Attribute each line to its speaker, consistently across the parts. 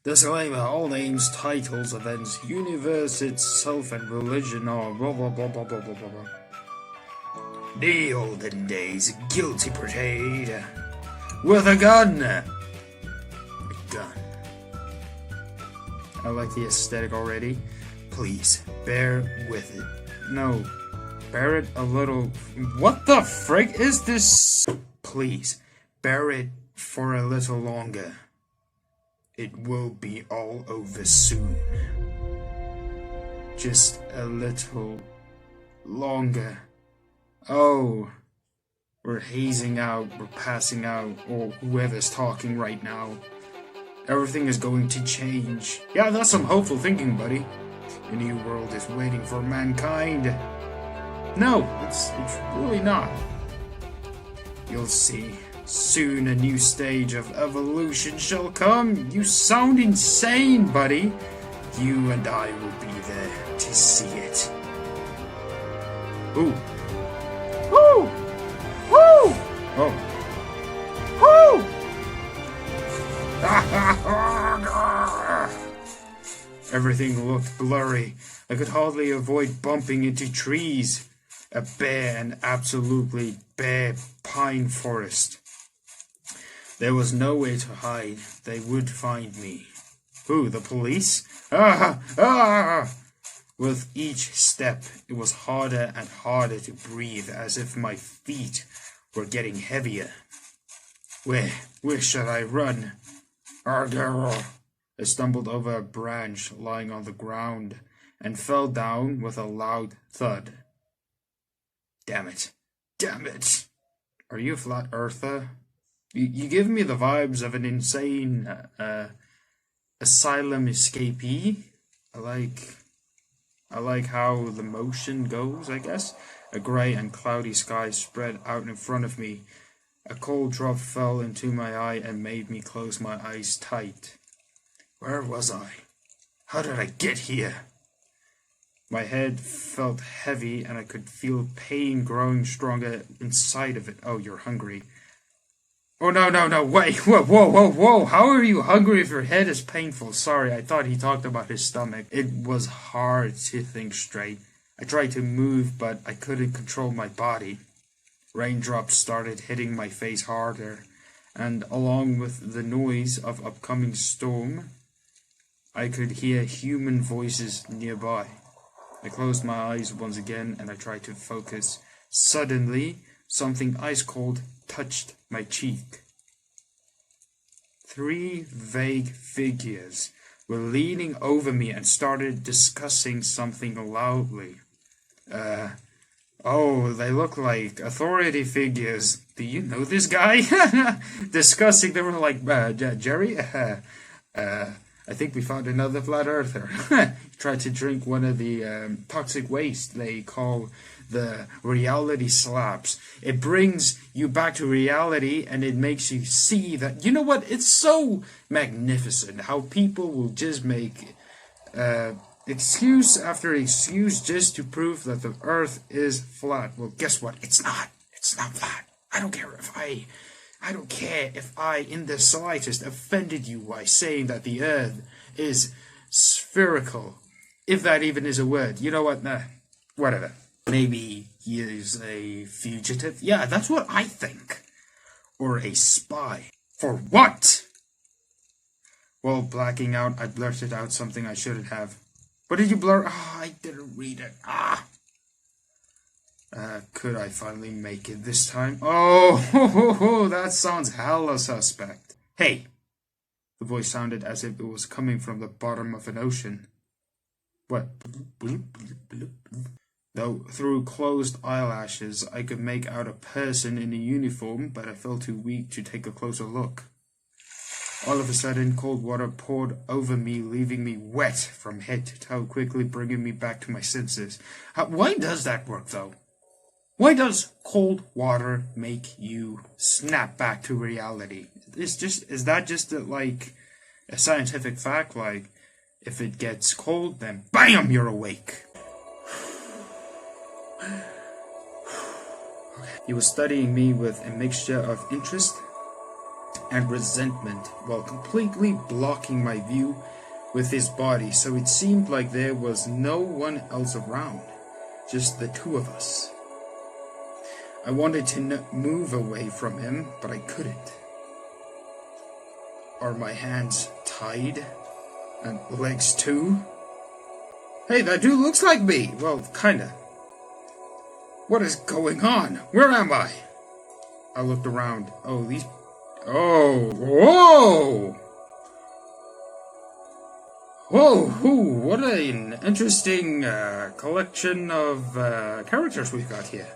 Speaker 1: Disclaimer, all names, titles, events, universe itself, and religion are blah blah blah blah blah blah blah blah. The olden days, guilty portrayed with a gun. A gun. I like the aesthetic already. Please, bear with it. No, bear it a little. What the frick is this? Please, bear it for a little longer. It will be all over soon. Just a little longer. Oh, we're hazing out, we're passing out, or whoever's talking right now. Everything is going to change. Yeah, that's some hopeful thinking, buddy. A new world is waiting for mankind. No, it's really not. You'll see. Soon a new stage of evolution shall come. You sound insane, buddy. You and I will be there to see it. Ooh. Woo! Woo! Oh. Woo! Everything looked blurry. I could hardly avoid bumping into trees. A bare and absolutely bare pine forest. There was no way to hide. They would find me. Who, the police? Ah! Ah! With each step, it was harder and harder to breathe, as if my feet were getting heavier. Where should I run? I stumbled over a branch lying on the ground and fell down with a loud thud. Damn it. Damn it. Are you a flat earther? You give me the vibes of an insane asylum escapee. I like how the motion goes, I guess. A grey and cloudy sky spread out in front of me. A cold drop fell into my eye and made me close my eyes tight. Where was I? How did I get here? My head felt heavy and I could feel pain growing stronger inside of it. Oh, you're hungry. Oh, no, wait, whoa, how are you hungry if your head is painful? Sorry, I thought he talked about his stomach. It was hard to think straight. I tried to move, but I couldn't control my body. Raindrops started hitting my face harder, and along with the noise of upcoming storm, I could hear human voices nearby. I closed my eyes once again, and I tried to focus. Suddenly, something ice-cold touched my cheek. 3 vague figures were leaning over me and started discussing something loudly. Oh, they look like authority figures. Do you know this guy? Discussing, they were like, Jerry? I think we found another flat earther. Tried to drink one of the toxic waste they call the reality slaps. It brings you back to reality and it makes you see that, you know what, it's so magnificent how people will just make excuse after excuse just to prove that the earth is flat. Well, guess what? It's not. It's not flat. I don't care if I in the slightest offended you by saying that the earth is spherical. If that even is a word. You know what? Nah, whatever. Maybe he is a fugitive. Yeah, that's what I think. Or a spy. For what? While blacking out, I blurted out something I shouldn't have. What did you blur? I didn't read it. Could I finally make it this time? Oh, that sounds hella suspect. Hey! The voice sounded as if it was coming from the bottom of an ocean. What? Though through closed eyelashes, I could make out a person in a uniform, but I felt too weak to take a closer look. All of a sudden, cold water poured over me, leaving me wet from head to toe, quickly bringing me back to my senses. Why does that work, though? Why does cold water make you snap back to reality? Is that just like a scientific fact? Like, if it gets cold, then BAM! You're awake. He was studying me with a mixture of interest and resentment while completely blocking my view with his body, so it seemed like there was no one else around, just the two of us. I wanted to move away from him, but I couldn't. Are my hands tied? And legs too? Hey, that dude looks like me! Well, kinda. What is going on? Where am I? I looked around. Oh, these... Oh! Whoa! Whoa! What an interesting collection of characters we've got here.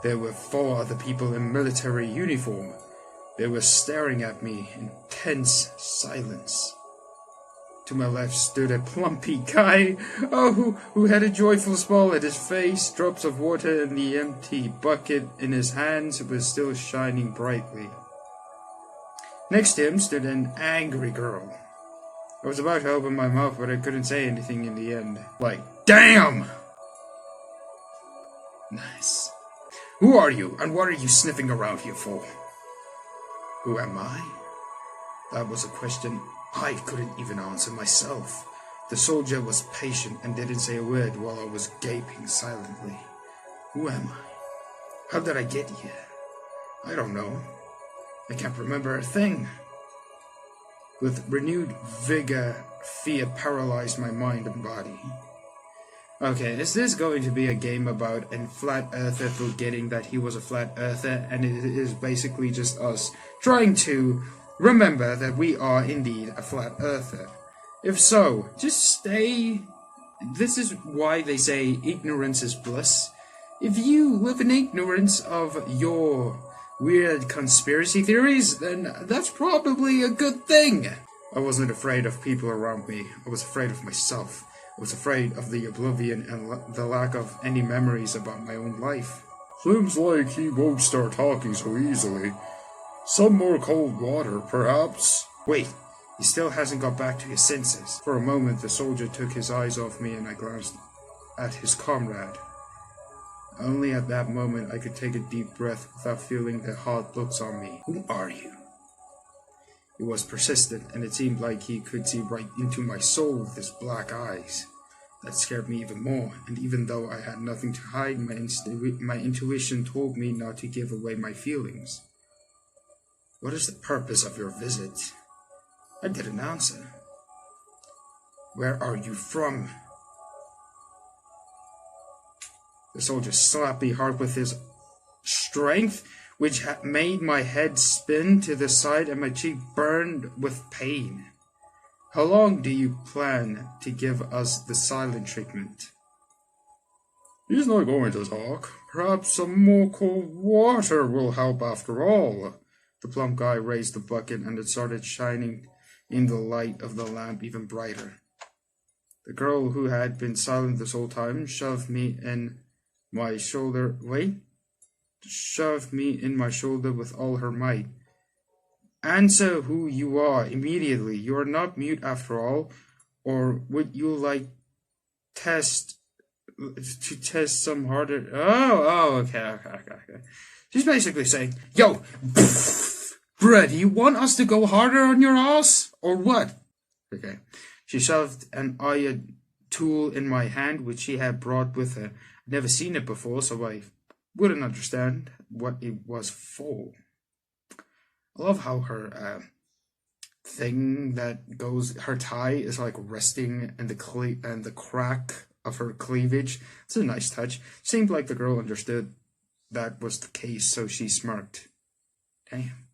Speaker 1: There were 4 other people in military uniform. They were staring at me in tense silence. To my left stood a plumpy guy, who had a joyful smile at his face. Drops of water in the empty bucket in his hands was still shining brightly. Next to him stood an angry girl. I was about to open my mouth, but I couldn't say anything in the end. Like, damn! Nice. Who are you, and what are you sniffing around here for? Who am I? That was a question I couldn't even answer myself. The soldier was patient and didn't say a word while I was gaping silently. Who am I? How did I get here? I don't know. I can't remember a thing. With renewed vigor, fear paralyzed my mind and body. Okay, is this going to be a game about a flat earther forgetting that he was a flat earther, and it is basically just us trying to remember that we are indeed a flat earther? If so, just stay. This is why they say ignorance is bliss. If you live in ignorance of your weird conspiracy theories, then that's probably a good thing. I wasn't afraid of people around me. I was afraid of myself. I was afraid of the oblivion and the lack of any memories about my own life. Seems like he won't start talking so easily. Some more cold water, perhaps? Wait, he still hasn't got back to his senses. For a moment, the soldier took his eyes off me and I glanced at his comrade. Only at that moment I could take a deep breath without feeling the hard looks on me. Who are you? He was persistent, and it seemed like he could see right into my soul with his black eyes. That scared me even more, and even though I had nothing to hide, my intuition told me not to give away my feelings. What is the purpose of your visit? I didn't answer. Where are you from? The soldier slapped me hard with his strength, which made my head spin to the side and my cheek burned with pain. How long do you plan to give us the silent treatment? He's not going to talk. Perhaps some more cold water will help after all. The plump guy raised the bucket and it started shining in the light of the lamp even brighter. The girl, who had been silent this whole time, shoved me in my shoulder with all her might. Answer who you are immediately. You are not mute after all. Or would you like to test some harder? Okay. She's basically saying, yo, bruh, do you want us to go harder on your ass? Or what? Okay. She shoved an iron tool in my hand, which she had brought with her. I'd never seen it before, so I wouldn't understand what it was for. I love how her thing that goes, her tie is like resting in the crack of her cleavage. It's a nice touch. Seemed like the girl understood that was the case, so she smirked. Damn.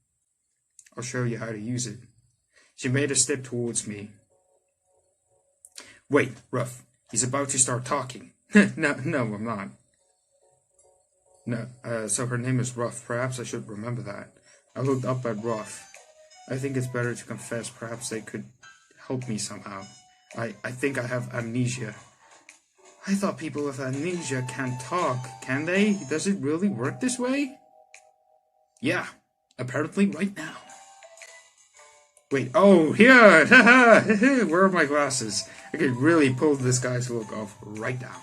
Speaker 1: I'll show you how to use it. She made a step towards me. Wait, Ruff. He's about to start talking. No, I'm not. No, so her name is Ruff. Perhaps I should remember that. I looked up at Ruff. I think it's better to confess. Perhaps they could help me somehow. I think I have amnesia. I thought people with amnesia can't talk. Can they? Does it really work this way? Yeah, apparently right now. Wait, oh, here! Where are my glasses? I could really pull this guy's look off right now.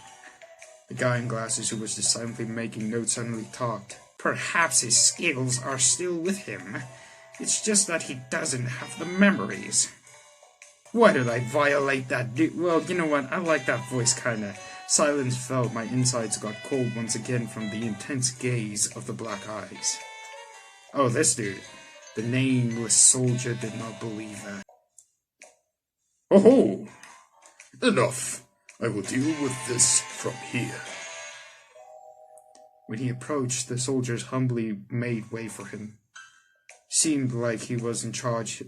Speaker 1: The guy in glasses who was just silently making notes suddenly talked. Perhaps his skills are still with him. It's just that he doesn't have the memories. Why did I violate that dude? Well, you know what? I like that voice kinda. Silence fell. My insides got cold once again from the intense gaze of the black eyes. Oh, this dude. The nameless soldier did not believe that.
Speaker 2: Oh, enough. I will deal with this from here.
Speaker 1: When he approached, the soldiers humbly made way for him. Seemed like he was in charge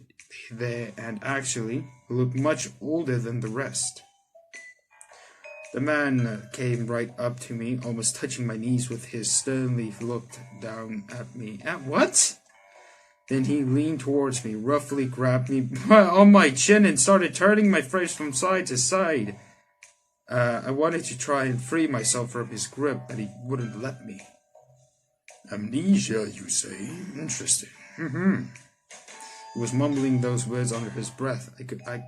Speaker 1: there and actually looked much older than the rest. The man came right up to me, almost touching my knees with his sternly looked down at me. At what? Then he leaned towards me, roughly grabbed me on my chin and started turning my face from side to side. I wanted to try and free myself from his grip, but he wouldn't let me.
Speaker 2: Amnesia, you say? Interesting.
Speaker 1: He was mumbling those words under his breath. I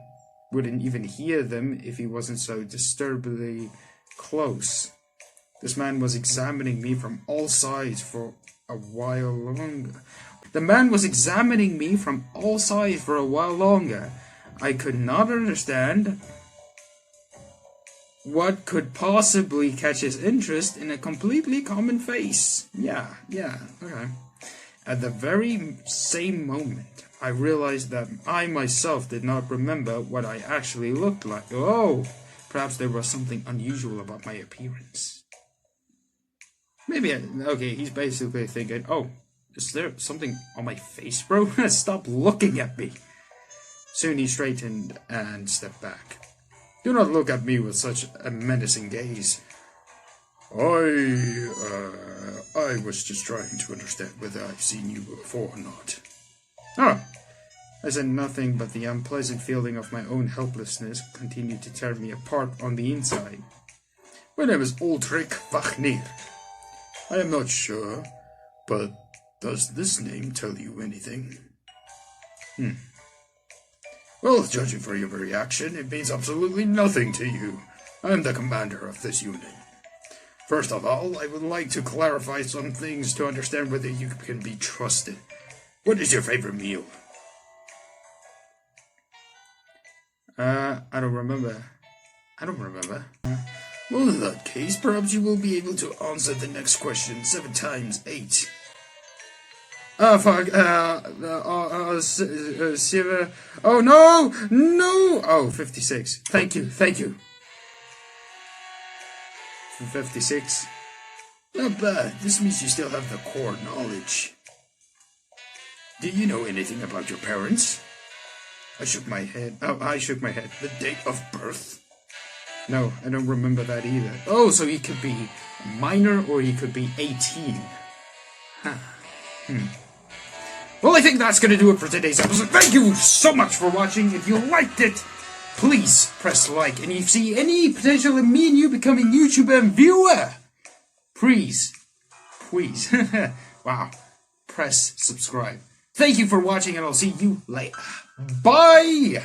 Speaker 1: wouldn't even hear them if he wasn't so disturbingly close. This man was examining me from all sides for a while longer. I could not understand what could possibly catch his interest in a completely common face. Yeah, okay. At the very same moment, I realized that I myself did not remember what I actually looked like. Oh, perhaps there was something unusual about my appearance. Okay, he's basically thinking, oh, is there something on my face, bro? Stop looking at me. Soon he straightened and stepped back.
Speaker 2: Do not look at me with such a menacing gaze. I was just trying to understand whether I've seen you before or not.
Speaker 1: Oh, I said nothing, but the unpleasant feeling of my own helplessness continued to tear me apart on the inside.
Speaker 2: My name is Ulrich Wagner. I am not sure, but does this name tell you anything? Well, judging from your reaction, it means absolutely nothing to you. I am the commander of this unit. First of all, I would like to clarify some things to understand whether you can be trusted. What is your favorite meal?
Speaker 1: I don't remember.
Speaker 2: Well, in that case, perhaps you will be able to answer the next question 7 times 8.
Speaker 1: Oh, fuck. Oh, no! Oh, 56. Thank you. 56.
Speaker 2: Not bad. This means you still have the core knowledge. Do you know anything about your parents?
Speaker 1: I shook my head.
Speaker 2: The date of birth?
Speaker 1: No, I don't remember that either. Oh, so he could be a minor or he could be 18. Well, I think that's going to do it for today's episode. Thank you so much for watching. If you liked it, please press like. And if you see any potential in me and you becoming YouTuber and viewer, please, wow, press subscribe. Thank you for watching, and I'll see you later. Bye!